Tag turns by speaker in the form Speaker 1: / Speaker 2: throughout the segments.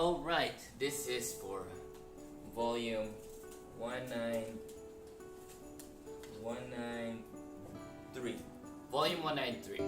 Speaker 1: Alright, this is for volume 193. Volume 193.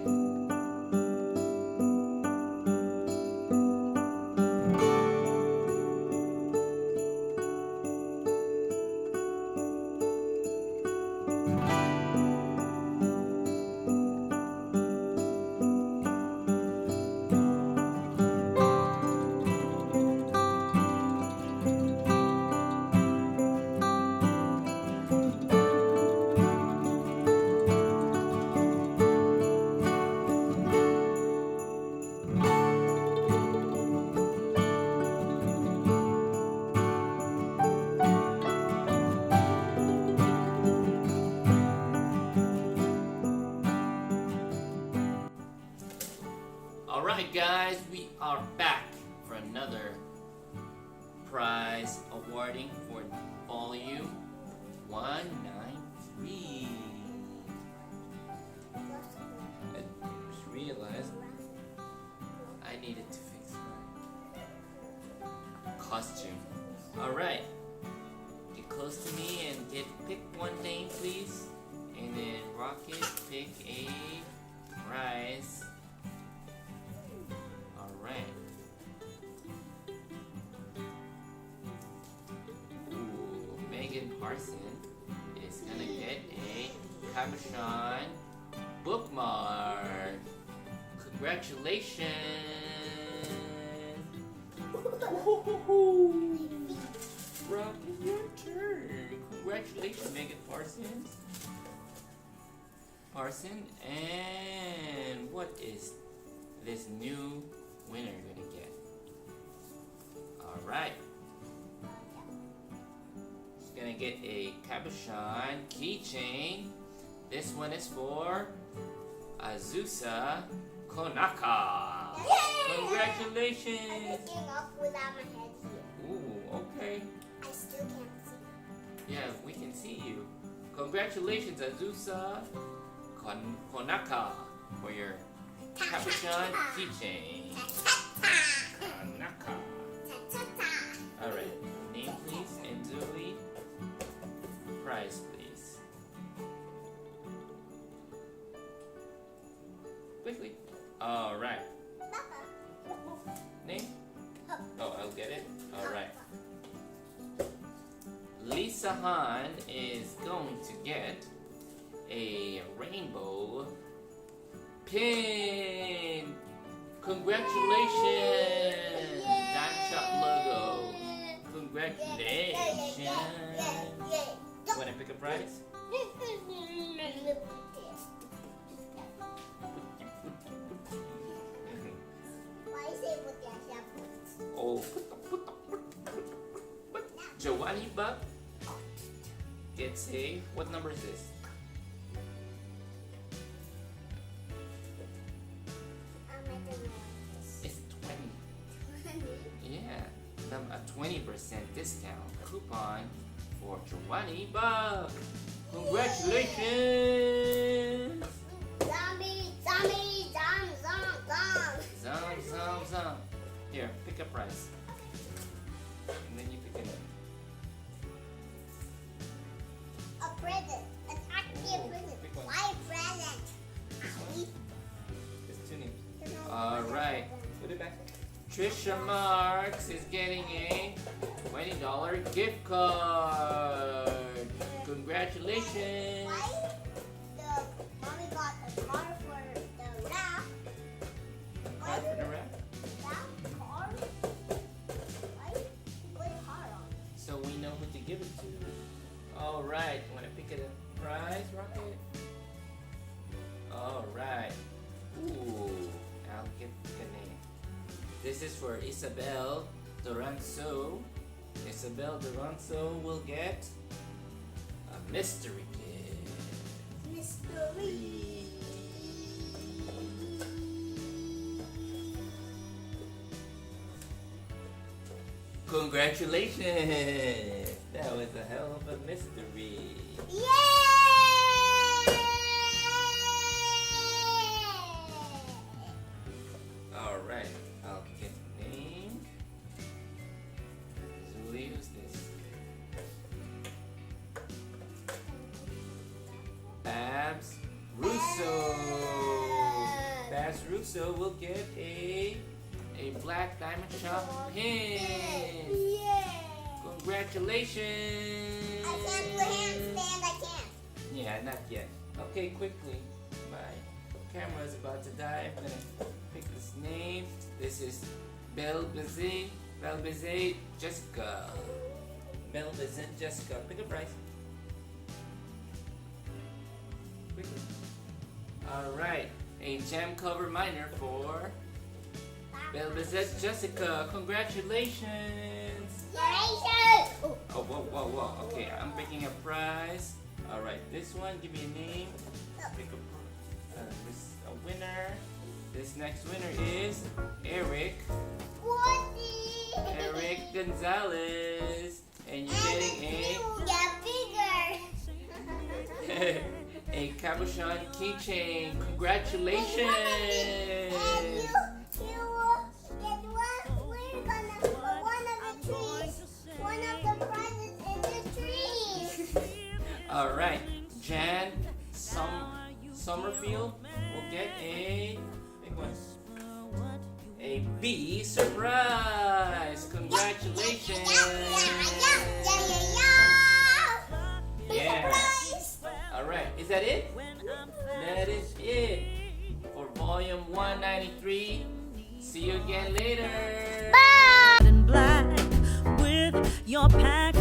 Speaker 1: Alright guys, we are back for another prize awarding for volume 193. I just realized I needed to fix my costume. Alright, get close to me and pick one name please. And then Rocket, pick a prize. Alright. Ooh, Megan Parson is gonna get a cabochon bookmark. Congratulations! Rocket, your turn. Congratulations, Megan Parson. And what is this new winner gonna get? Alright. She's gonna get a cabochon keychain. This one is for Azusa Konaka.
Speaker 2: Yay!
Speaker 1: Congratulations!
Speaker 2: I'm picking up without my head here.
Speaker 1: Ooh, okay.
Speaker 2: I still can't see.
Speaker 1: Yeah, we can see you. Congratulations, Azusa Konaka, for your cabochon keychain. Konaka. Alright, name please and Zoe. Prize please. Quickly. Alright. Name? Oh, I'll get it. Alright. Lisa Han is going to get a rainbow pin. Congratulations! Dime Shop logo. Congratulations! You want to pick a prize? Oh, Giovanni Buck gets a, what number is this? It's 20. Yeah, a 20% discount coupon for Giovanni Buck. Congratulations! Zom. Here, pick a price. And then you pick it up.
Speaker 2: A present. It's actually a present.
Speaker 1: Pick one.
Speaker 2: Why a present?
Speaker 1: There's two names. Alright, put it back. Trisha Marks is getting a $20 gift card. Congratulations!
Speaker 2: Why the mommy got a car for the wrap?
Speaker 1: Card for the wrap?
Speaker 2: That car? Why you put a car on it?
Speaker 1: So we know who to give it to. Alright, want to pick a prize, Rocket? Alright. Ooh, I'll get the name. This is for Isabel Doranzo. Isabel Doranzo will get a mystery gift.
Speaker 2: Mystery.
Speaker 1: Congratulations! That was a hell of a mystery.
Speaker 2: Yay!
Speaker 1: Alright, I'll get the name. Russo will get a black diamond shop pin.
Speaker 2: Yeah.
Speaker 1: Congratulations.
Speaker 2: I can't do a handstand. I can't.
Speaker 1: Yeah, not yet. Okay, quickly. My camera is about to die. I'm gonna pick this name. This is Belbazet Jessica. Belbazet Jessica. Pick a price. Quickly. Alright. A gem cover miner for Belbazet Jessica. Congratulations.
Speaker 2: Congratulations.
Speaker 1: Oh, whoa. Okay, I'm picking a prize. Alright, this one, give me a name. Pick a winner. This next winner is Eric Gonzalez. And you're getting a cabochon keychain. Congratulations!
Speaker 2: And you will get one of the prizes in the tree.
Speaker 1: Alright, Jan Summerfield will get a bee surprise. Congratulations! Yeah. Alright, is that it? That is it for volume 193. See you again later.
Speaker 2: Bye!
Speaker 3: In black with your pack